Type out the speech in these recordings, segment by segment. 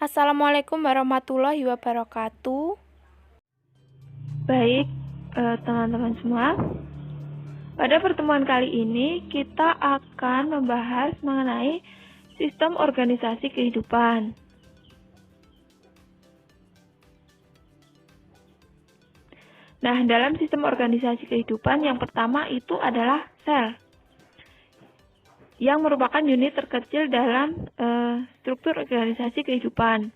Assalamualaikum warahmatullahi wabarakatuh. Baik, teman-teman semua. Pada pertemuan kali ini, kita akan membahas mengenai sistem organisasi kehidupan. Nah, dalam sistem organisasi kehidupan, yang pertama itu adalah sel, yang merupakan unit terkecil dalam struktur organisasi kehidupan.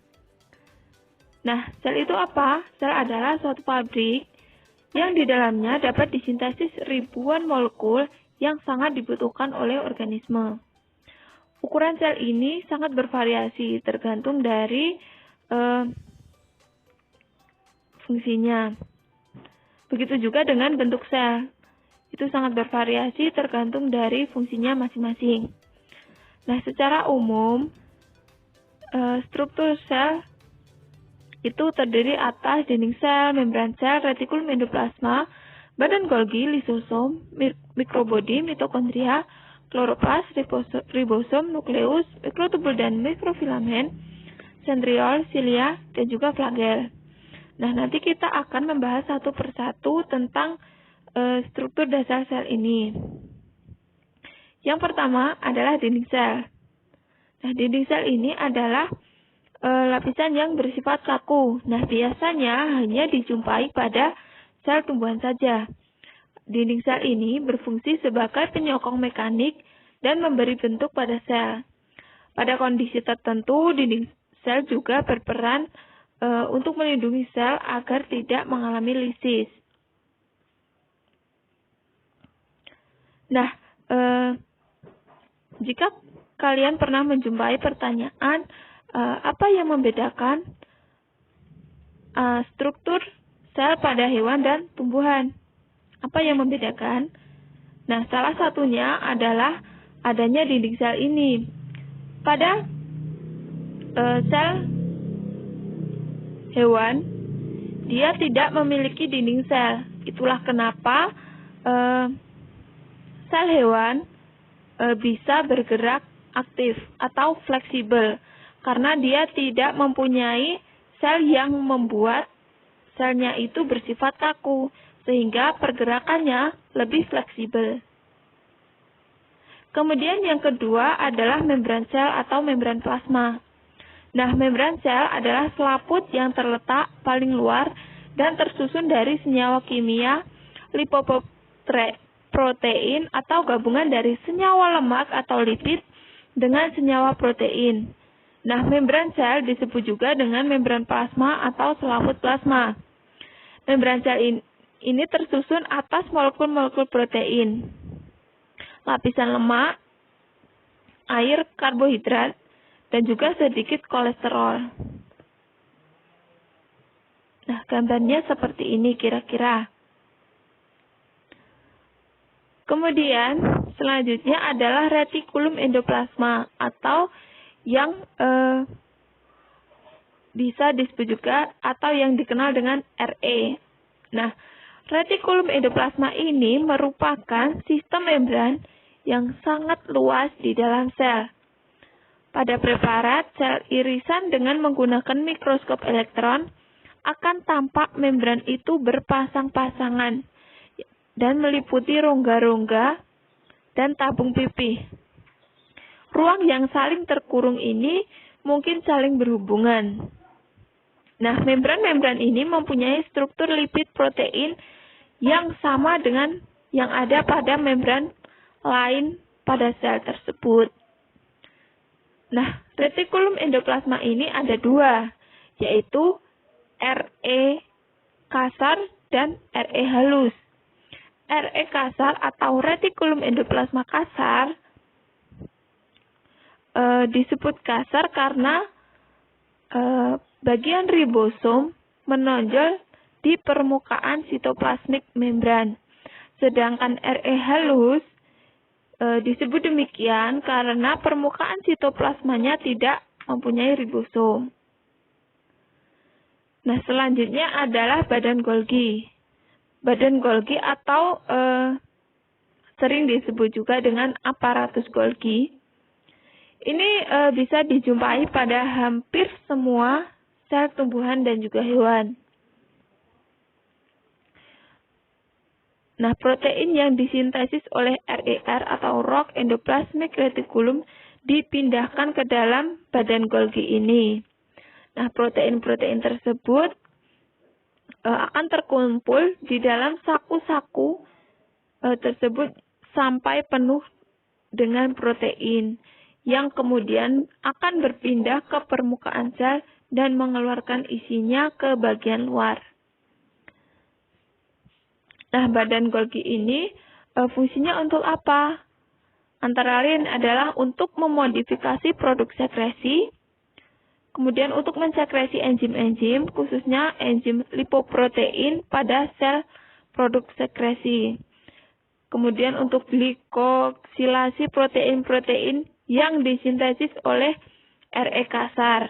Nah, sel itu apa? Sel adalah suatu pabrik yang di dalamnya dapat disintesis ribuan molekul yang sangat dibutuhkan oleh organisme. Ukuran sel ini sangat bervariasi tergantung dari fungsinya. Begitu juga dengan bentuk sel. Itu sangat bervariasi tergantung dari fungsinya masing-masing. Nah, secara umum, struktur sel itu terdiri atas dinding sel, membran sel, retikulum endoplasma, badan Golgi, lisosom, mikrobodi, mitokondria, kloroplas, ribosom, nukleus, mikrotubul dan mikrofilamen, sentriol, silia, dan juga flagel. Nah, nanti kita akan membahas satu persatu tentang struktur dasar sel ini. Yang pertama adalah dinding sel. Nah, dinding sel ini adalah lapisan yang bersifat kaku. Nah, biasanya hanya dijumpai pada sel tumbuhan saja. Dinding sel ini berfungsi sebagai penyokong mekanik dan memberi bentuk pada sel. Pada kondisi tertentu, dinding sel juga berperan untuk melindungi sel agar tidak mengalami lisis. Nah, jika kalian pernah menjumpai pertanyaan, apa yang membedakan struktur sel pada hewan dan tumbuhan? Apa yang membedakan? Nah, salah satunya adalah adanya dinding sel ini. Pada sel hewan, dia tidak memiliki dinding sel. Itulah kenapa sel hewan bisa bergerak aktif atau fleksibel, karena dia tidak mempunyai sel yang membuat selnya itu bersifat kaku, sehingga pergerakannya lebih fleksibel. Kemudian yang kedua adalah membran sel atau membran plasma. Nah, membran sel adalah selaput yang terletak paling luar dan tersusun dari senyawa kimia, lipoprotein atau gabungan dari senyawa lemak atau lipid dengan senyawa protein. Nah, membran sel disebut juga dengan membran plasma atau selaput plasma. Membran sel ini tersusun atas molekul-molekul protein, lapisan lemak, air, karbohidrat, dan juga sedikit kolesterol. Nah, gambarnya seperti ini kira-kira. Kemudian, selanjutnya adalah retikulum endoplasma atau yang bisa disebut juga atau yang dikenal dengan RE. Nah, retikulum endoplasma ini merupakan sistem membran yang sangat luas di dalam sel. Pada preparat sel irisan dengan menggunakan mikroskop elektron akan tampak membran itu berpasang-pasangan dan meliputi rongga-rongga dan tabung pipih. Ruang yang saling terkurung ini mungkin saling berhubungan. Nah, membran-membran ini mempunyai struktur lipid protein yang sama dengan yang ada pada membran lain pada sel tersebut. Nah, retikulum endoplasma ini ada dua, yaitu RE kasar dan RE halus. RE kasar atau retikulum endoplasma kasar disebut kasar karena bagian ribosom menonjol di permukaan sitoplasmik membran. Sedangkan RE halus disebut demikian karena permukaan sitoplasmanya tidak mempunyai ribosom. Nah, selanjutnya adalah badan Golgi. Badan Golgi atau sering disebut juga dengan aparatus Golgi Ini bisa dijumpai pada hampir semua sel tumbuhan dan juga hewan. Nah, protein yang disintesis oleh RER atau Rock Endoplasmic Reticulum dipindahkan ke dalam badan Golgi ini. Nah, protein-protein tersebut akan terkumpul di dalam saku-saku tersebut sampai penuh dengan protein yang kemudian akan berpindah ke permukaan sel dan mengeluarkan isinya ke bagian luar. Nah, badan Golgi ini fungsinya untuk apa? Antara lain adalah untuk memodifikasi produk sekresi, kemudian untuk mensekresi enzim-enzim, khususnya enzim lipoprotein pada sel produk sekresi. Kemudian untuk glikoksilasi protein-protein yang disintesis oleh RE kasar.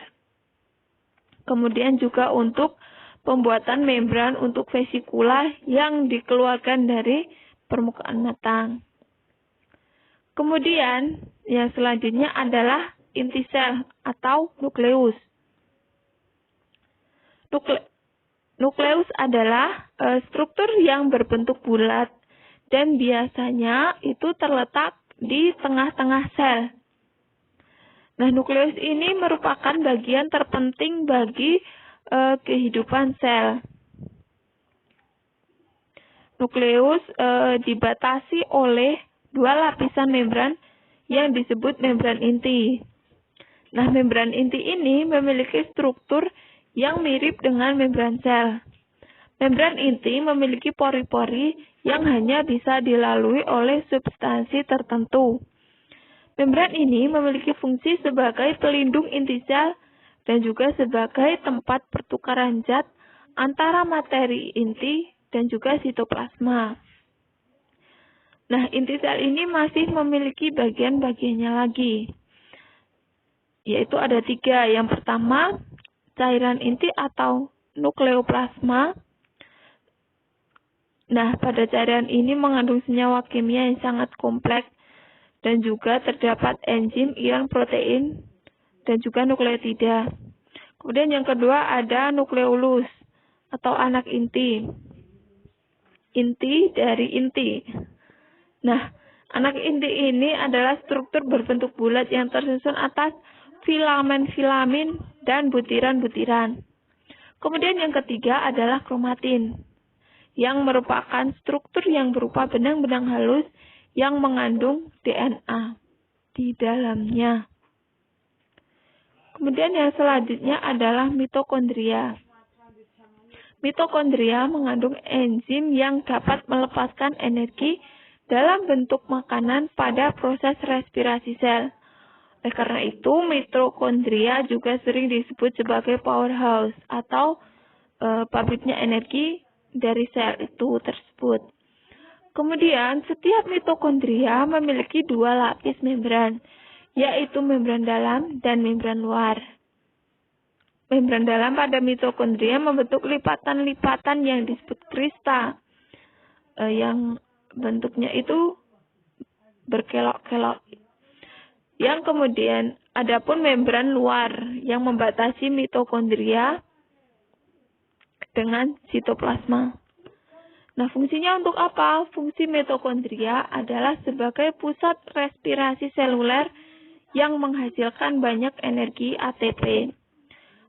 Kemudian juga untuk pembuatan membran untuk vesikula yang dikeluarkan dari permukaan matang. Kemudian yang selanjutnya adalah inti sel atau nukleus. Nukleus adalah struktur yang berbentuk bulat dan biasanya itu terletak di tengah-tengah sel. Nah, nukleus ini merupakan bagian terpenting bagi kehidupan sel. Nukleus dibatasi oleh dua lapisan membran yang disebut membran inti. Nah, membran inti ini memiliki struktur yang mirip dengan membran sel. Membran inti memiliki pori-pori yang hanya bisa dilalui oleh substansi tertentu. Membran ini memiliki fungsi sebagai pelindung inti sel dan juga sebagai tempat pertukaran zat antara materi inti dan juga sitoplasma. Nah, inti sel ini masih memiliki bagian-bagiannya lagi, yaitu ada 3. Yang pertama, cairan inti atau nukleoplasma. Nah, pada cairan ini mengandung senyawa kimia yang sangat kompleks dan juga terdapat enzim, ion, protein, dan juga nukleotida. Kemudian yang kedua ada nukleolus atau anak inti. Inti dari inti. Nah, anak inti ini adalah struktur berbentuk bulat yang tersusun atas filamen-filamen dan butiran-butiran. Kemudian yang ketiga adalah kromatin, yang merupakan struktur yang berupa benang-benang halus yang mengandung DNA di dalamnya. Kemudian yang selanjutnya adalah mitokondria. Mitokondria mengandung enzim yang dapat melepaskan energi dalam bentuk makanan pada proses respirasi sel. Oleh karena itu, mitokondria juga sering disebut sebagai powerhouse atau pabriknya energi dari sel itu tersebut. Kemudian, setiap mitokondria memiliki 2 lapis membran, yaitu membran dalam dan membran luar. Membran dalam pada mitokondria membentuk lipatan-lipatan yang disebut krista, yang bentuknya itu berkelok-kelok. Yang kemudian, adapun membran luar yang membatasi mitokondria dengan sitoplasma. Nah, fungsinya untuk apa? Fungsi mitokondria adalah sebagai pusat respirasi seluler yang menghasilkan banyak energi ATP.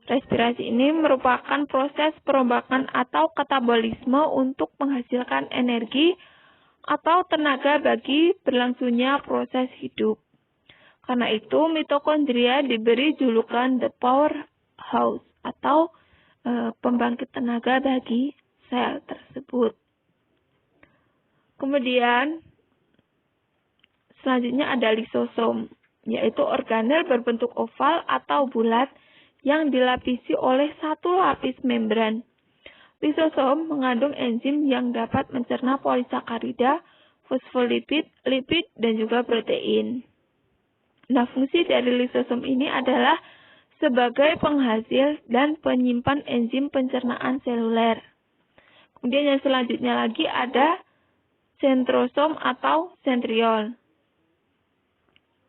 Respirasi ini merupakan proses perombakan atau katabolisme untuk menghasilkan energi atau tenaga bagi berlangsungnya proses hidup. Karena itu, mitokondria diberi julukan the powerhouse atau pembangkit tenaga bagi sel tersebut. Kemudian, selanjutnya ada lisosom, yaitu organel berbentuk oval atau bulat yang dilapisi oleh 1 lapis membran. Lisosom mengandung enzim yang dapat mencerna polisakarida, fosfolipid, lipid, dan juga protein. Nah, fungsi dari lisosom ini adalah sebagai penghasil dan penyimpan enzim pencernaan seluler. Kemudian yang selanjutnya lagi ada sentrosom atau sentriol.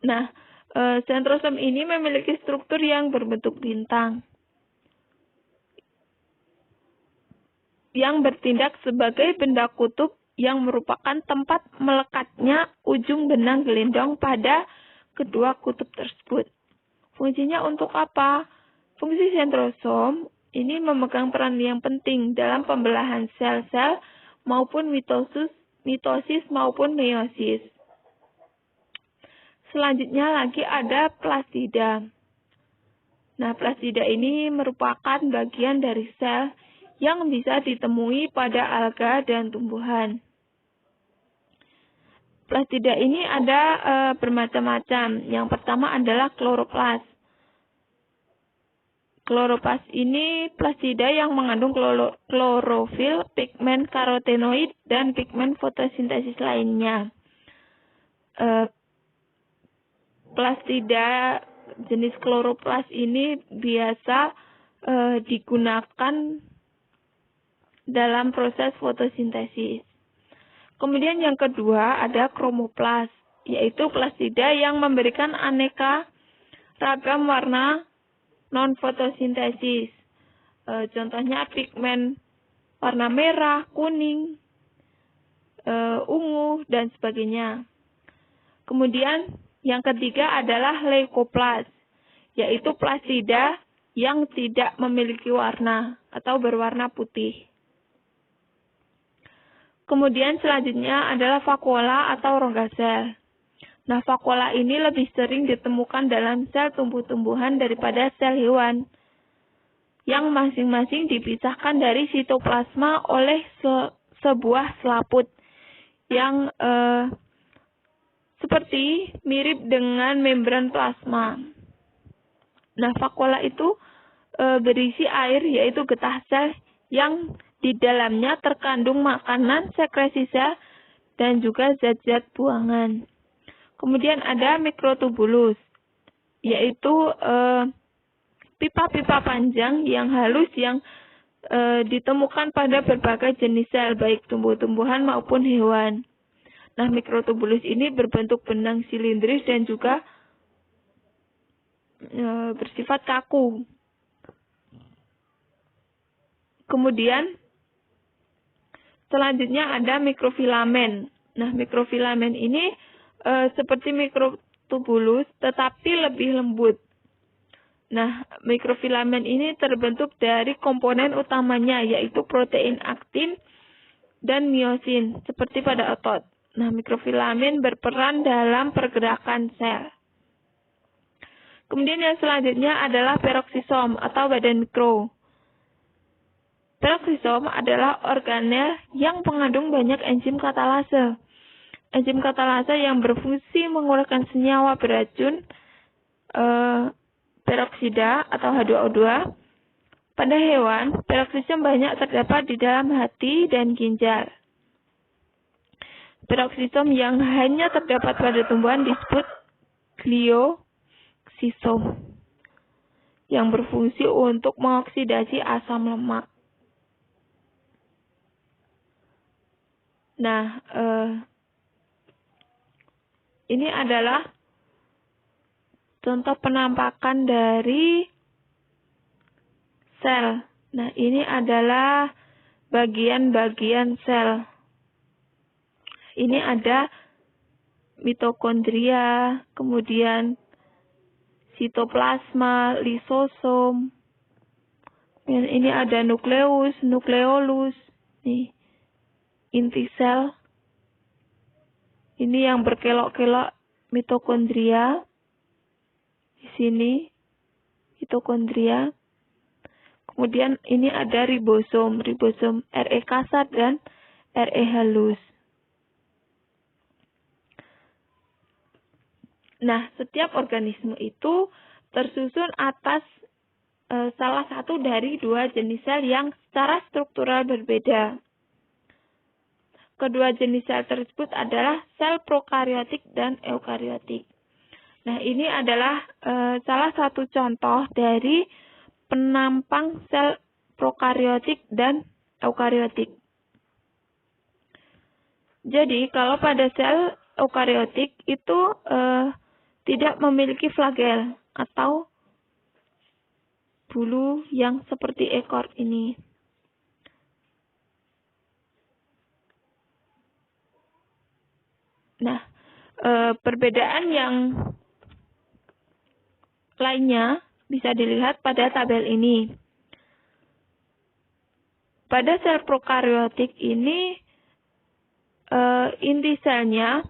Nah, Sentrosom ini memiliki struktur yang berbentuk bintang, yang bertindak sebagai benda kutub yang merupakan tempat melekatnya ujung benang gelindong pada kedua kutub tersebut. Fungsinya untuk apa? Fungsi sentrosom ini memegang peran yang penting dalam pembelahan sel-sel maupun mitosis maupun meiosis. Selanjutnya lagi ada plastida. Nah, plastida ini merupakan bagian dari sel yang bisa ditemui pada alga dan tumbuhan. Plastida ini ada bermacam-macam. Yang pertama adalah kloroplas. Kloroplas ini plastida yang mengandung klorofil, pigmen karotenoid, dan pigmen fotosintesis lainnya. Plastida jenis kloroplas ini biasa digunakan dalam proses fotosintesis. Kemudian yang kedua ada kromoplas, yaitu plastida yang memberikan aneka ragam warna non-fotosintesis. Contohnya pigmen warna merah, kuning, ungu, dan sebagainya. Kemudian yang ketiga adalah leukoplas, yaitu plastida yang tidak memiliki warna atau berwarna putih. Kemudian selanjutnya adalah vakuola atau rongga sel. Nah, vakuola ini lebih sering ditemukan dalam sel tumbuh-tumbuhan daripada sel hewan, yang masing-masing dipisahkan dari sitoplasma oleh sebuah selaput yang seperti mirip dengan membran plasma. Nah, vakuola itu berisi air, yaitu getah sel yang di dalamnya terkandung makanan, sekresi sel, dan juga zat-zat buangan. Kemudian ada mikrotubulus, yaitu pipa-pipa panjang yang halus yang ditemukan pada berbagai jenis sel, baik tumbuh-tumbuhan maupun hewan. Nah, mikrotubulus ini berbentuk benang silindris dan juga bersifat kaku. Kemudian selanjutnya ada mikrofilamen. Nah, mikrofilamen ini seperti mikrotubulus tetapi lebih lembut. Nah, mikrofilamen ini terbentuk dari komponen utamanya, yaitu protein aktin dan miosin seperti pada otot. Nah, mikrofilamen berperan dalam pergerakan sel. Kemudian yang selanjutnya adalah peroksisom atau badan mikro. Peroksisom adalah organel yang mengandung banyak enzim katalase. Enzim katalase yang berfungsi mengeluarkan senyawa beracun peroksida atau H2O2. Pada hewan, peroksisom banyak terdapat di dalam hati dan ginjal. Peroksisom yang hanya terdapat pada tumbuhan disebut glioksisom, yang berfungsi untuk mengoksidasi asam lemak. Nah, ini adalah contoh penampakan dari sel. Nah, ini adalah bagian-bagian sel. Ini ada mitokondria, kemudian sitoplasma, lisosom. Dan ini ada nukleus, nukleolus, nih, inti sel. Ini yang berkelok-kelok mitokondria. Di sini mitokondria. Kemudian ini ada ribosom, ribosom RE kasar dan RE halus. Nah, setiap organisme itu tersusun atas salah satu dari dua jenis sel yang secara struktural berbeda. Kedua jenis sel tersebut adalah sel prokariotik dan eukariotik. Nah, ini adalah salah satu contoh dari penampang sel prokariotik dan eukariotik. Jadi, kalau pada sel eukariotik itu tidak memiliki flagel atau bulu yang seperti ekor ini. Nah, perbedaan yang lainnya bisa dilihat pada tabel ini. Pada sel prokariotik ini, inti selnya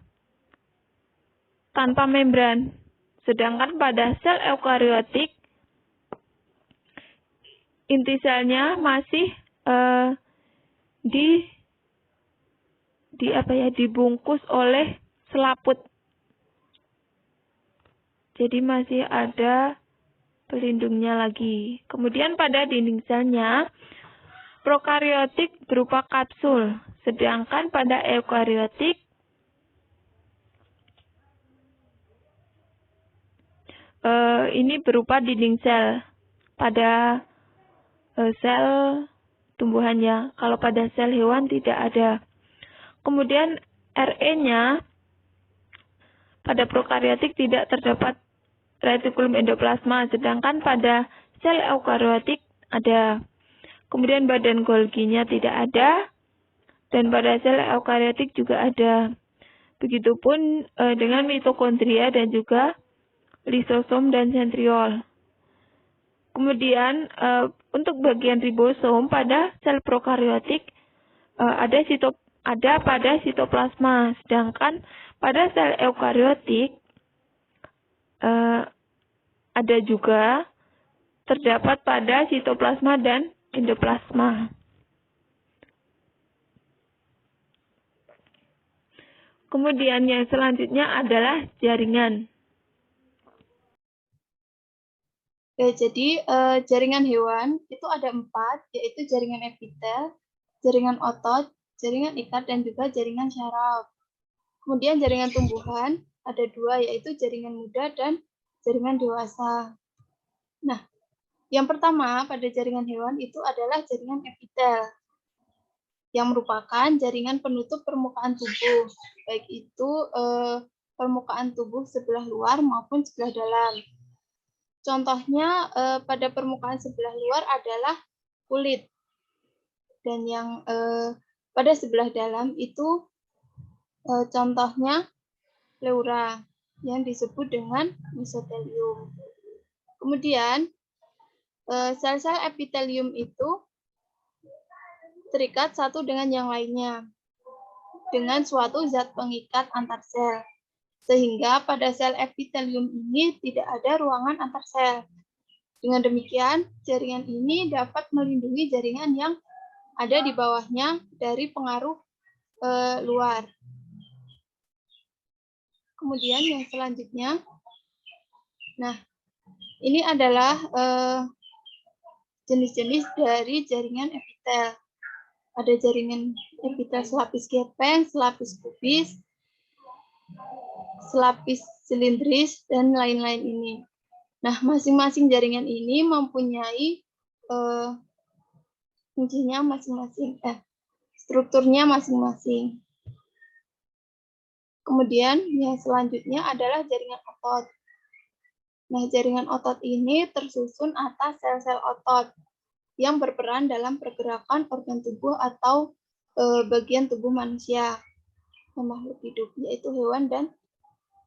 tanpa membran. Sedangkan pada sel eukariotik, inti selnya masih dibungkus oleh selaput. Jadi masih ada pelindungnya lagi. Kemudian pada dinding selnya, prokariotik berupa kapsul, sedangkan pada eukariotik ini berupa dinding sel pada sel tumbuhannya. Kalau pada sel hewan tidak ada. Kemudian RE-nya pada prokariotik tidak terdapat retikulum endoplasma, sedangkan pada sel eukariotik ada. Kemudian badan Golgi-nya tidak ada, dan pada sel eukariotik juga ada. Begitupun dengan mitokondria dan juga lisosom dan sentriol. Kemudian untuk bagian ribosom pada sel prokariotik ada pada sitoplasma, sedangkan pada sel eukariotik ada juga terdapat pada sitoplasma dan endoplasma. Kemudian yang selanjutnya adalah jaringan. Oke, jadi jaringan hewan itu ada 4, yaitu jaringan epitel, jaringan otot, jaringan ikat, dan juga jaringan syaraf. Kemudian jaringan tumbuhan ada 2, yaitu jaringan muda dan jaringan dewasa. Nah, yang pertama pada jaringan hewan itu adalah jaringan epitel, yang merupakan jaringan penutup permukaan tubuh, baik itu permukaan tubuh sebelah luar maupun sebelah dalam. Contohnya pada permukaan sebelah luar adalah kulit, dan yang pada sebelah dalam itu contohnya pleura yang disebut dengan mesotelium. Kemudian sel-sel epitelium itu terikat satu dengan yang lainnya dengan suatu zat pengikat antar sel, sehingga pada sel epitelium ini tidak ada ruangan antar sel. Dengan demikian, jaringan ini dapat melindungi jaringan yang ada di bawahnya dari pengaruh luar. Kemudian yang selanjutnya, nah ini adalah jenis-jenis dari jaringan epitel. Ada jaringan epitel selapis gepeng, selapis kubis, selapis silindris, dan lain-lain ini. Nah, masing-masing jaringan ini mempunyai fungsinya masing-masing, strukturnya masing-masing. Kemudian yang selanjutnya adalah jaringan otot. Nah, jaringan otot ini tersusun atas sel-sel otot yang berperan dalam pergerakan organ tubuh atau bagian tubuh manusia, makhluk hidup, yaitu hewan dan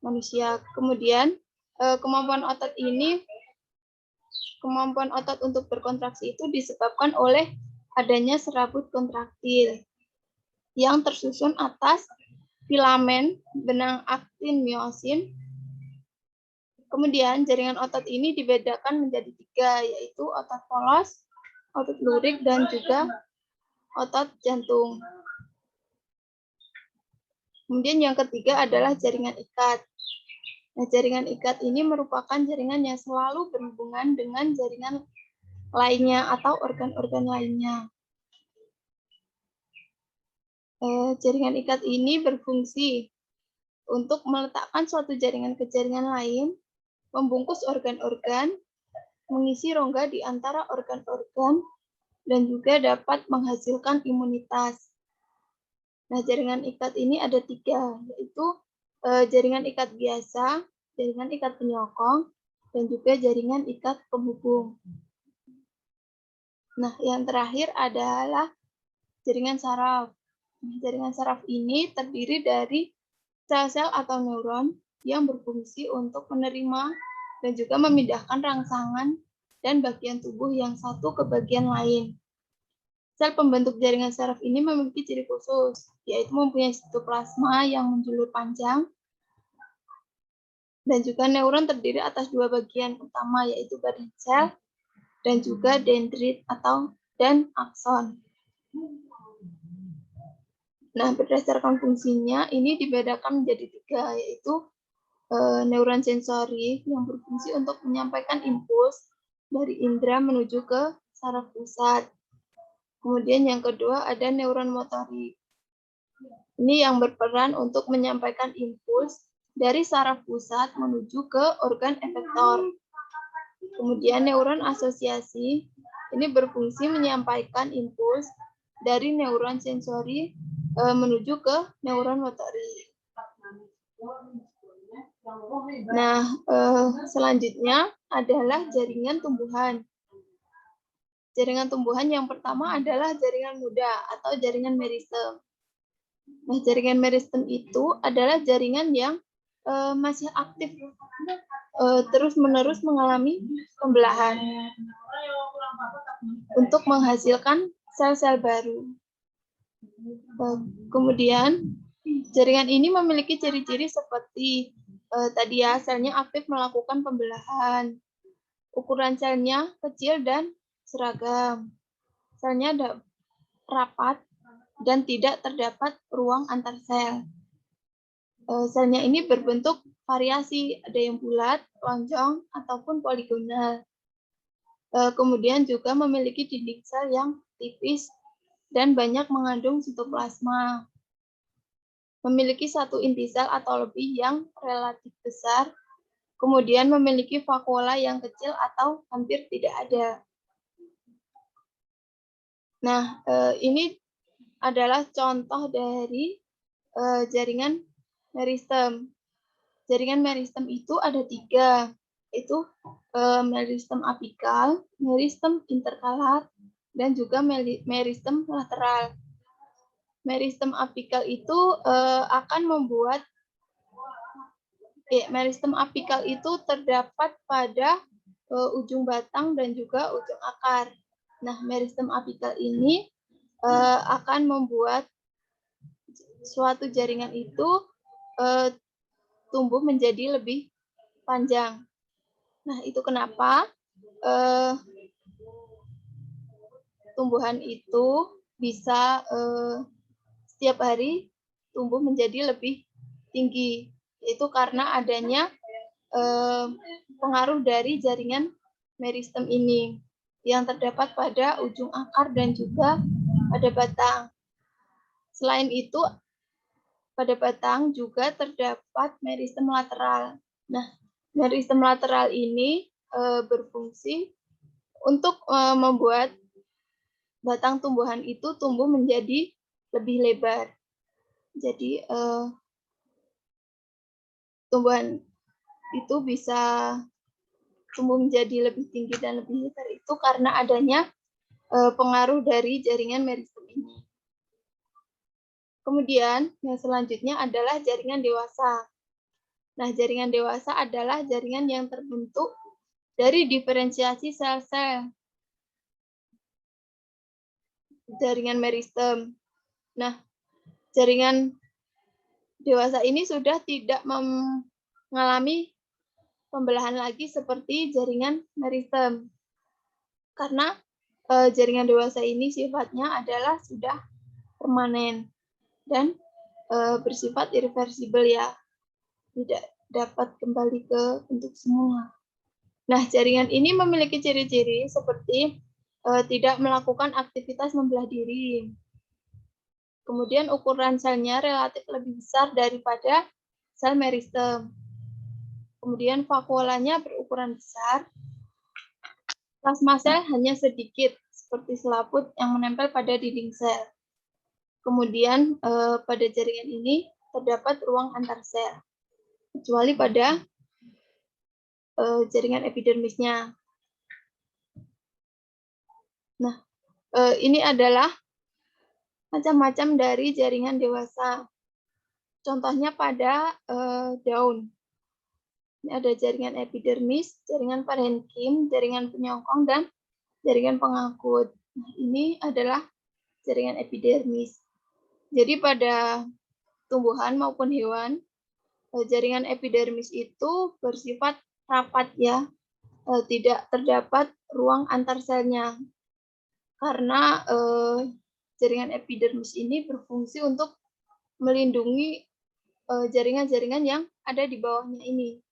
manusia. Kemudian kemampuan otot untuk berkontraksi itu disebabkan oleh adanya serabut kontraktil yang tersusun atas filamen benang aktin miosin. Kemudian jaringan otot ini dibedakan menjadi 3, yaitu otot polos, otot lurik, dan juga otot jantung. Kemudian yang ketiga adalah jaringan ikat. Nah, jaringan ikat ini merupakan jaringan yang selalu berhubungan dengan jaringan lainnya atau organ-organ lainnya. Jaringan ikat ini berfungsi untuk meletakkan suatu jaringan ke jaringan lain, membungkus organ-organ, mengisi rongga di antara organ-organ, dan juga dapat menghasilkan imunitas. Nah, jaringan ikat ini ada 3, yaitu jaringan ikat biasa, jaringan ikat penyokong, dan juga jaringan ikat penghubung. Nah, yang terakhir adalah jaringan saraf. Jaringan saraf ini terdiri dari sel-sel atau neuron yang berfungsi untuk menerima dan juga memindahkan rangsangan dan bagian tubuh yang satu ke bagian lain. Sel pembentuk jaringan saraf ini memiliki ciri khusus, yaitu mempunyai sitoplasma yang menjulur panjang, dan juga neuron terdiri atas dua bagian utama, yaitu badan sel dan juga dendrit dan akson. Nah, berdasarkan fungsinya, ini dibedakan menjadi tiga, yaitu neuron sensori yang berfungsi untuk menyampaikan impuls dari indera menuju ke saraf pusat. Kemudian yang kedua ada neuron motorik. Ini yang berperan untuk menyampaikan impuls dari saraf pusat menuju ke organ efektor. Kemudian neuron asosiasi ini berfungsi menyampaikan impuls dari neuron sensori menuju ke neuron motorik. Nah, selanjutnya adalah jaringan tumbuhan. Jaringan tumbuhan yang pertama adalah jaringan muda atau jaringan meristem. Nah, jaringan meristem itu adalah jaringan yang masih aktif terus-menerus mengalami pembelahan untuk menghasilkan sel-sel baru. Kemudian, jaringan ini memiliki ciri-ciri seperti tadi ya, selnya aktif melakukan pembelahan. Ukuran selnya kecil dan seragam. Selnya rapat dan tidak terdapat ruang antar sel. Selnya ini berbentuk variasi, ada yang bulat, lonjong, ataupun poligonal. Kemudian juga memiliki dinding sel yang tipis dan banyak mengandung sitoplasma. Memiliki satu inti sel atau lebih yang relatif besar, kemudian memiliki vakuola yang kecil atau hampir tidak ada. Nah, ini adalah contoh dari jaringan meristem. Jaringan meristem itu ada tiga, yaitu meristem apikal, meristem interkalar, dan juga meristem lateral. Meristem apikal itu akan membuat meristem apikal itu terdapat pada ujung batang dan juga ujung akar. Nah, meristem apikal ini akan membuat suatu jaringan itu tumbuh menjadi lebih panjang. Nah, itu kenapa tumbuhan itu bisa setiap hari tumbuh menjadi lebih tinggi, yaitu karena adanya pengaruh dari jaringan meristem ini yang terdapat pada ujung akar dan juga pada batang. Selain itu, pada batang juga terdapat meristem lateral. Nah, meristem lateral ini berfungsi untuk membuat batang tumbuhan itu tumbuh menjadi lebih lebar. Jadi, tumbuhan itu bisa tumbuh menjadi lebih tinggi dan lebih lebar itu karena adanya pengaruh dari jaringan meristem ini. Kemudian, yang selanjutnya adalah jaringan dewasa. Nah, jaringan dewasa adalah jaringan yang terbentuk dari diferensiasi sel-sel jaringan meristem. Nah, jaringan dewasa ini sudah tidak mengalami pembelahan lagi seperti jaringan meristem. Karena jaringan dewasa ini sifatnya adalah sudah permanen dan bersifat irreversibel ya. Tidak dapat kembali ke bentuk semula. Nah, jaringan ini memiliki ciri-ciri seperti tidak melakukan aktivitas membelah diri. Kemudian ukuran selnya relatif lebih besar daripada sel meristem. Kemudian vakuolanya berukuran besar. Plasma sel hanya sedikit, seperti selaput yang menempel pada dinding sel. Kemudian pada jaringan ini terdapat ruang antar sel, kecuali pada jaringan epidermisnya. Nah, ini adalah macam-macam dari jaringan dewasa. Contohnya pada daun. Ini ada jaringan epidermis, jaringan parenkim, jaringan penyongkong, dan jaringan pengangkut. Nah, ini adalah jaringan epidermis. Jadi pada tumbuhan maupun hewan, jaringan epidermis itu bersifat rapat ya, tidak terdapat ruang antar selnya. Karena jaringan epidermis ini berfungsi untuk melindungi jaringan-jaringan yang ada di bawahnya ini.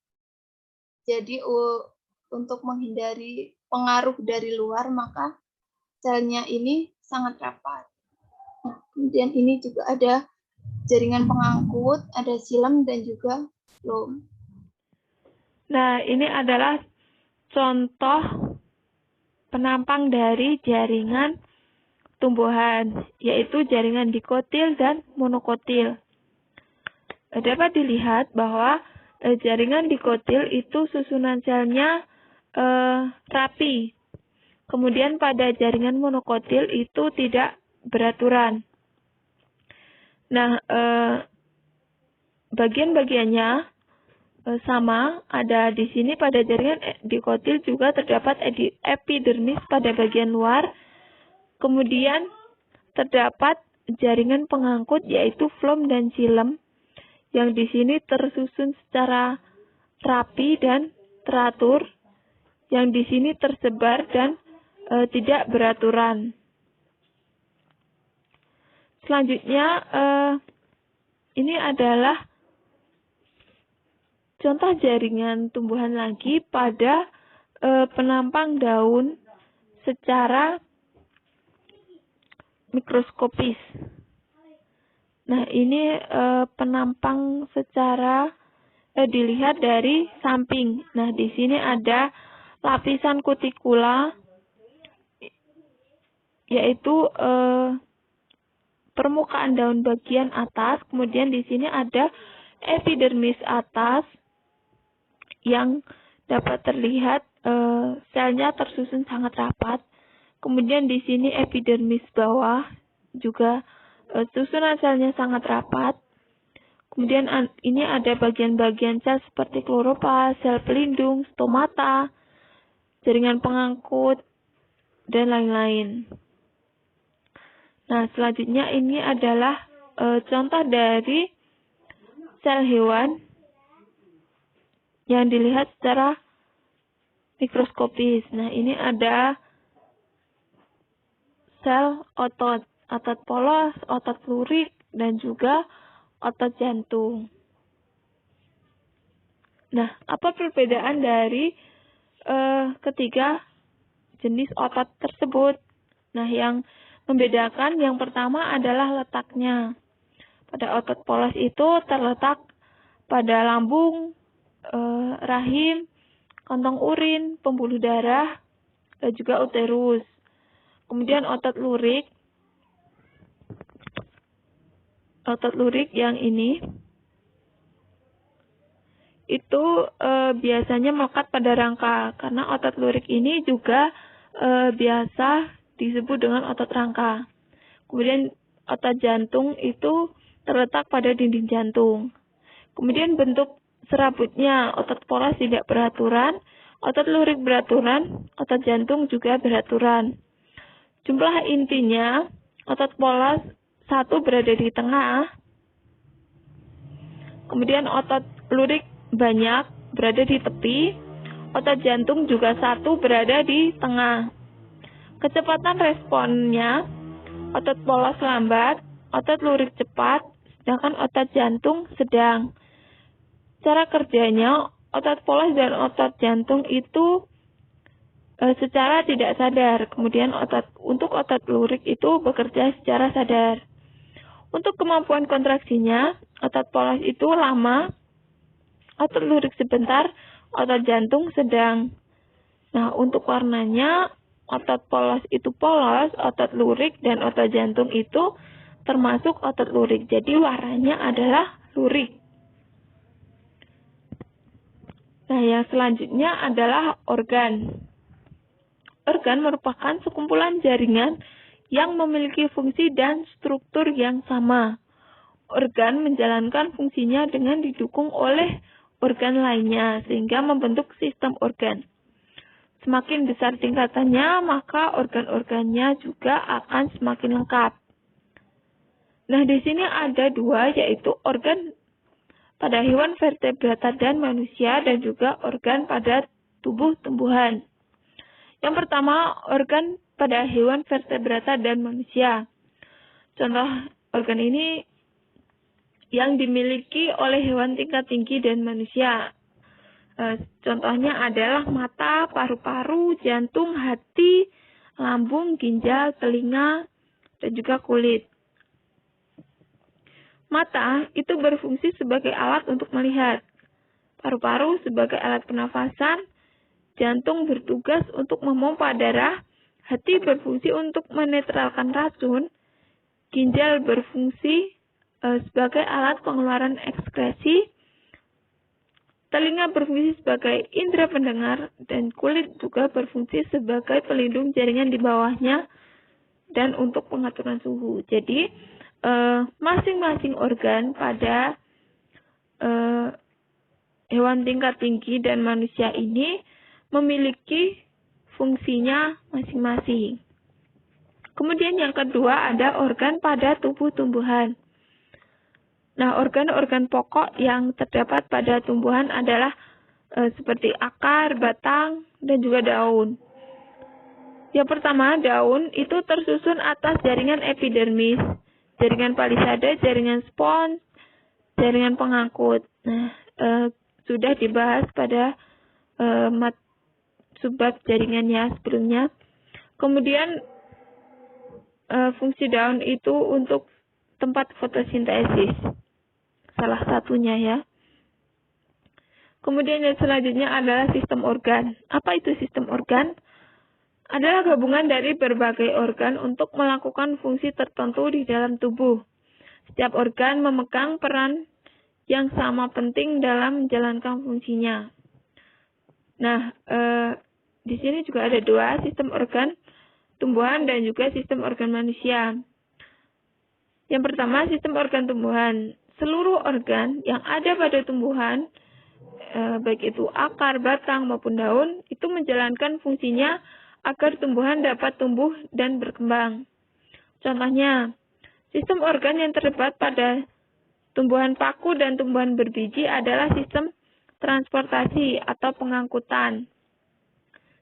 Jadi untuk menghindari pengaruh dari luar, maka selnya ini sangat rapat. Nah, kemudian ini juga ada jaringan pengangkut, ada xilem dan juga floem. Nah, ini adalah contoh penampang dari jaringan tumbuhan, yaitu jaringan dikotil dan monokotil. Dapat dilihat bahwa jaringan dikotil itu susunan selnya rapi. Kemudian pada jaringan monokotil itu tidak beraturan. Nah, bagian-bagiannya sama, ada di sini pada jaringan dikotil juga terdapat epidermis pada bagian luar. Kemudian terdapat jaringan pengangkut yaitu floem dan xilem yang di sini tersusun secara rapi dan teratur, yang di sini tersebar dan tidak beraturan. Selanjutnya, ini adalah contoh jaringan tumbuhan lagi pada penampang daun secara mikroskopis. Nah, ini penampang secara dilihat dari samping. Nah, di sini ada lapisan kutikula, yaitu permukaan daun bagian atas. Kemudian di sini ada epidermis atas yang dapat terlihat selnya tersusun sangat rapat. Kemudian di sini epidermis bawah juga susunan selnya sangat rapat. Kemudian ini ada bagian-bagian sel seperti kloroplas, sel pelindung, stomata, jaringan pengangkut, dan lain-lain. Nah, selanjutnya ini adalah contoh dari sel hewan yang dilihat secara mikroskopis. Nah, ini ada sel otot polos, otot lurik, dan juga otot jantung. Nah, apa perbedaan dari ketiga jenis otot tersebut? Nah, yang membedakan yang pertama adalah letaknya. Pada otot polos itu terletak pada lambung, rahim, kantong urin, pembuluh darah, dan juga uterus. Kemudian otot lurik yang ini itu biasanya melekat pada rangka, karena otot lurik ini juga biasa disebut dengan otot rangka. Kemudian otot jantung itu terletak pada dinding jantung. Kemudian bentuk serabutnya, otot polos tidak beraturan, otot lurik beraturan, otot jantung juga beraturan. Jumlah intinya, otot polos satu berada di tengah, kemudian otot lurik banyak berada di tepi, otot jantung juga satu berada di tengah. Kecepatan responnya, otot polos lambat, otot lurik cepat, sedangkan otot jantung sedang. Cara kerjanya, otot polos dan otot jantung itu secara tidak sadar. Kemudian untuk otot lurik itu bekerja secara sadar. Untuk kemampuan kontraksinya, otot polos itu lama, otot lurik sebentar, otot jantung sedang. Nah, untuk warnanya, otot polos itu polos, otot lurik dan otot jantung itu termasuk otot lurik. Jadi warnanya adalah lurik. Nah, yang selanjutnya adalah organ. Organ merupakan sekumpulan jaringan yang memiliki fungsi dan struktur yang sama. Organ menjalankan fungsinya dengan didukung oleh organ lainnya, sehingga membentuk sistem organ. Semakin besar tingkatannya, maka organ-organnya juga akan semakin lengkap. Nah, di sini ada dua, yaitu organ pada hewan vertebrata dan manusia, dan juga organ pada tubuh tumbuhan. Yang pertama, organ pada hewan vertebrata dan manusia. Contoh organ ini yang dimiliki oleh hewan tingkat tinggi dan manusia. Contohnya adalah mata, paru-paru, jantung, hati, lambung, ginjal, telinga, dan juga kulit. Mata itu berfungsi sebagai alat untuk melihat. Paru-paru sebagai alat pernafasan, jantung bertugas untuk memompa darah, hati berfungsi untuk menetralkan racun, ginjal berfungsi sebagai alat pengeluaran ekskresi, telinga berfungsi sebagai indera pendengar, dan kulit juga berfungsi sebagai pelindung jaringan di bawahnya dan untuk pengaturan suhu. Jadi, masing-masing organ pada hewan tingkat tinggi dan manusia ini memiliki fungsinya masing-masing. Kemudian yang kedua ada organ pada tubuh tumbuhan. Nah, organ-organ pokok yang terdapat pada tumbuhan adalah seperti akar, batang, dan juga daun. Yang pertama, daun itu tersusun atas jaringan epidermis, jaringan palisada, jaringan spons, jaringan pengangkut. Nah, sudah dibahas pada subbab jaringannya sebelumnya. Kemudian fungsi daun itu untuk tempat fotosintesis. Salah satunya ya. Kemudian yang selanjutnya adalah sistem organ. Apa itu sistem organ? Adalah gabungan dari berbagai organ untuk melakukan fungsi tertentu di dalam tubuh. Setiap organ memegang peran yang sama penting dalam menjalankan fungsinya. Nah, di sini juga ada dua, sistem organ tumbuhan dan juga sistem organ manusia. Yang pertama, sistem organ tumbuhan. Seluruh organ yang ada pada tumbuhan, baik itu akar, batang, maupun daun, itu menjalankan fungsinya agar tumbuhan dapat tumbuh dan berkembang. Contohnya, sistem organ yang terdapat pada tumbuhan paku dan tumbuhan berbiji adalah sistem transportasi atau pengangkutan.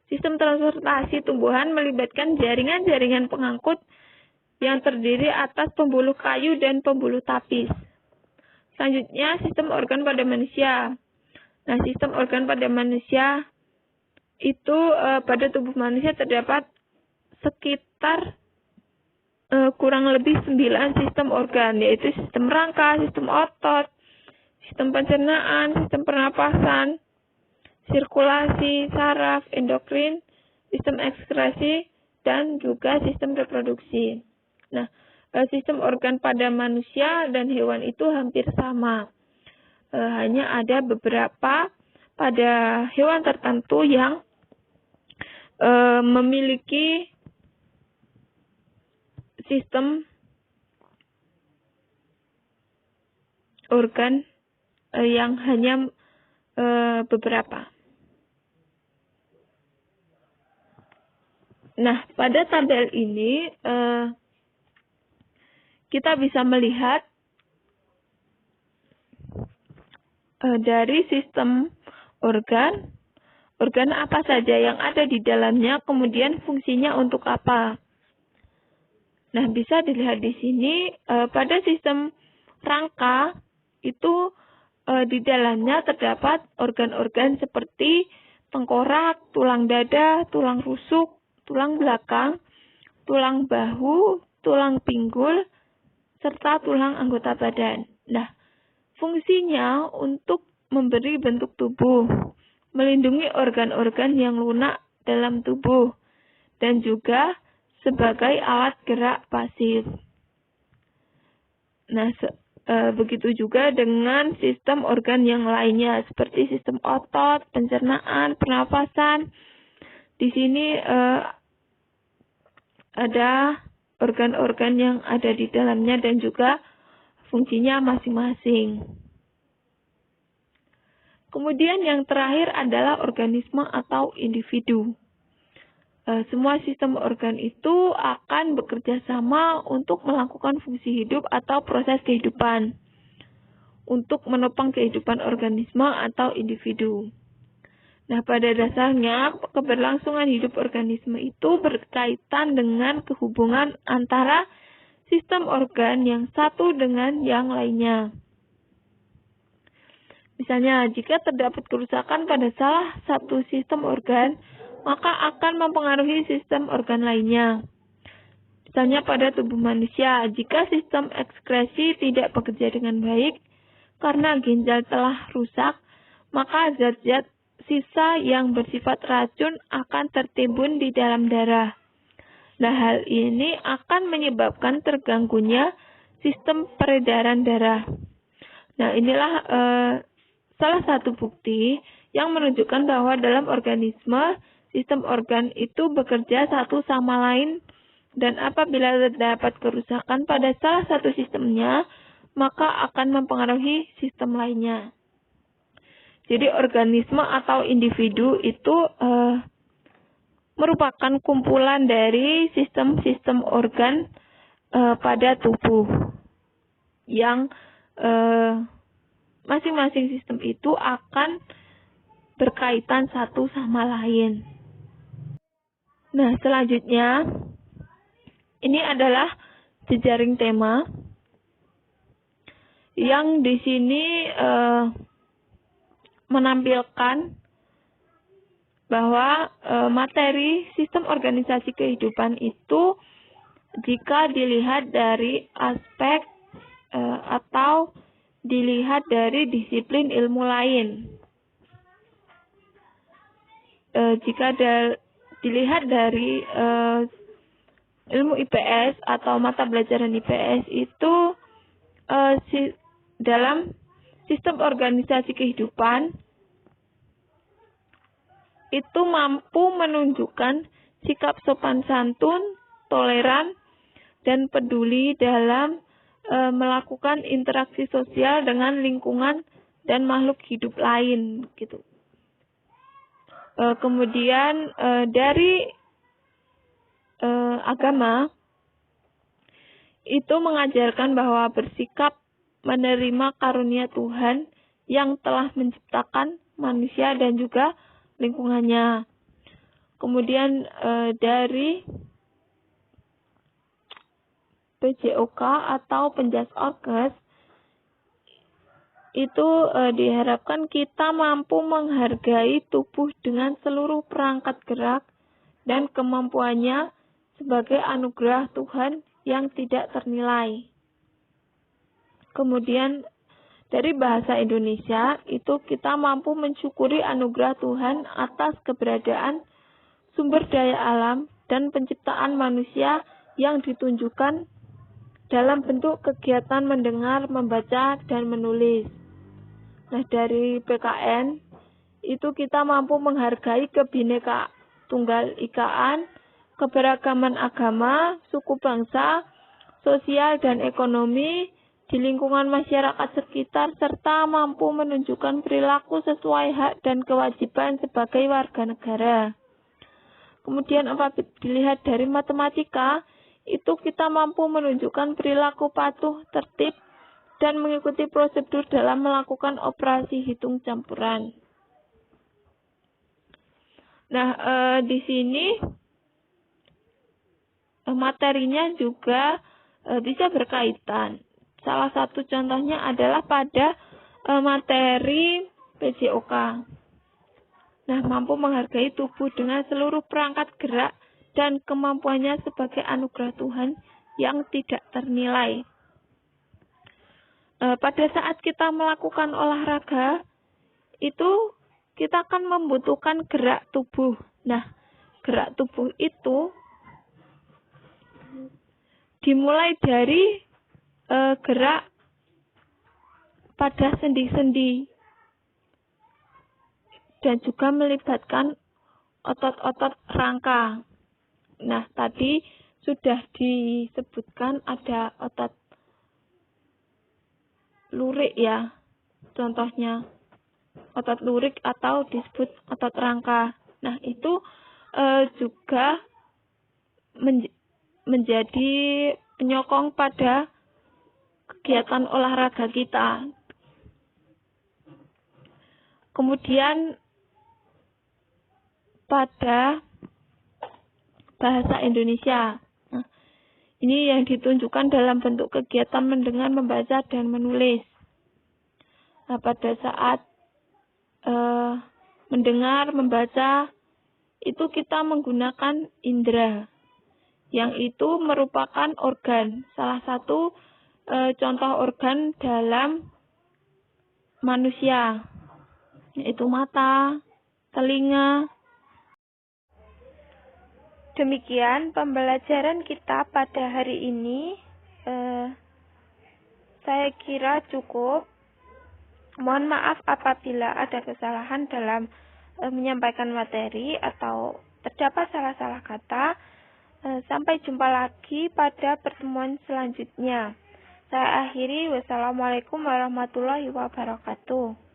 Sistem transportasi tumbuhan melibatkan jaringan-jaringan pengangkut yang terdiri atas pembuluh kayu dan pembuluh tapis. Selanjutnya, sistem organ pada manusia. Nah, sistem organ pada manusia itu pada tubuh manusia terdapat sekitar kurang lebih 9 sistem organ, yaitu sistem rangka, sistem otot, sistem pencernaan, sistem pernapasan, sirkulasi, saraf, endokrin, sistem ekskresi, dan juga sistem reproduksi. Nah, sistem organ pada manusia dan hewan itu hampir sama. Hanya ada beberapa pada hewan tertentu yang memiliki sistem organ yang hanya beberapa. Nah, pada tabel ini kita bisa melihat dari sistem organ apa saja yang ada di dalamnya, kemudian fungsinya untuk apa. Nah, bisa dilihat di sini pada sistem rangka itu di dalamnya terdapat organ-organ seperti tengkorak, tulang dada, tulang rusuk, tulang belakang, tulang bahu, tulang pinggul, serta tulang anggota badan. Nah, fungsinya untuk memberi bentuk tubuh, melindungi organ-organ yang lunak dalam tubuh, dan juga sebagai alat gerak pasif. Nah, Begitu juga dengan sistem organ yang lainnya seperti sistem otot, pencernaan, pernafasan. Di sini ada organ-organ yang ada di dalamnya dan juga fungsinya masing-masing. Kemudian yang terakhir adalah organisme atau individu. Semua sistem organ itu akan bekerja sama untuk melakukan fungsi hidup atau proses kehidupan untuk menopang kehidupan organisme atau individu. Nah, pada dasarnya keberlangsungan hidup organisme itu berkaitan dengan kehubungan antara sistem organ yang satu dengan yang lainnya. Misalnya, jika terdapat kerusakan pada salah satu sistem organ, maka akan mempengaruhi sistem organ lainnya. Misalnya pada tubuh manusia, jika sistem ekskresi tidak bekerja dengan baik karena ginjal telah rusak, maka zat-zat sisa yang bersifat racun akan tertimbun di dalam darah. Nah, hal ini akan menyebabkan terganggunya sistem peredaran darah. Nah, inilah salah satu bukti yang menunjukkan bahwa dalam organisme, sistem organ itu bekerja satu sama lain, dan apabila terdapat kerusakan pada salah satu sistemnya, maka akan mempengaruhi sistem lainnya. Jadi organisme atau individu itu merupakan kumpulan dari sistem-sistem organ pada tubuh yang masing-masing sistem itu akan berkaitan satu sama lain. Nah, selanjutnya ini adalah jejaring tema yang di sini menampilkan bahwa materi sistem organisasi kehidupan itu jika dilihat dari aspek atau dilihat dari disiplin ilmu lain. Jika dilihat dari ilmu IPS atau mata pelajaran IPS itu dalam sistem organisasi kehidupan itu mampu menunjukkan sikap sopan santun, toleran, dan peduli dalam melakukan interaksi sosial dengan lingkungan dan makhluk hidup lain gitu. Kemudian dari agama itu mengajarkan bahwa bersikap menerima karunia Tuhan yang telah menciptakan manusia dan juga lingkungannya. Kemudian dari PJOK atau Penjas Orkes itu diharapkan kita mampu menghargai tubuh dengan seluruh perangkat gerak dan kemampuannya sebagai anugerah Tuhan yang tidak ternilai. Kemudian dari bahasa Indonesia itu kita mampu mensyukuri anugerah Tuhan atas keberadaan sumber daya alam dan penciptaan manusia yang ditunjukkan dalam bentuk kegiatan mendengar, membaca, dan menulis. Nah, dari PKN itu kita mampu menghargai kebinekaan tunggal ikaan, keberagaman agama, suku bangsa, sosial dan ekonomi di lingkungan masyarakat sekitar, serta mampu menunjukkan perilaku sesuai hak dan kewajiban sebagai warga negara. Kemudian apabila dilihat dari matematika, itu kita mampu menunjukkan perilaku patuh, tertib, dan mengikuti prosedur dalam melakukan operasi hitung campuran. Nah, di sini materinya juga bisa berkaitan. Salah satu contohnya adalah pada materi PJOK. Nah, mampu menghargai tubuh dengan seluruh perangkat gerak dan kemampuannya sebagai anugerah Tuhan yang tidak ternilai. Pada saat kita melakukan olahraga, itu kita akan membutuhkan gerak tubuh. Nah, gerak tubuh itu dimulai dari gerak pada sendi-sendi dan juga melibatkan otot-otot rangka. Nah, tadi sudah disebutkan ada otot lurik ya, contohnya otot lurik atau disebut otot rangka. Nah, itu juga menjadi penyokong pada kegiatan olahraga kita. Kemudian pada bahasa Indonesia. Nah, ini yang ditunjukkan dalam bentuk kegiatan mendengar, membaca, dan menulis. Nah, pada saat mendengar, membaca, itu kita menggunakan indera, yang itu merupakan organ, salah satu contoh organ dalam manusia, yaitu mata, telinga. Demikian pembelajaran kita pada hari ini. Saya kira cukup. Mohon maaf apabila ada kesalahan dalam menyampaikan materi atau terdapat salah-salah kata. Sampai jumpa lagi pada pertemuan selanjutnya. Saya akhiri. Wassalamualaikum warahmatullahi wabarakatuh.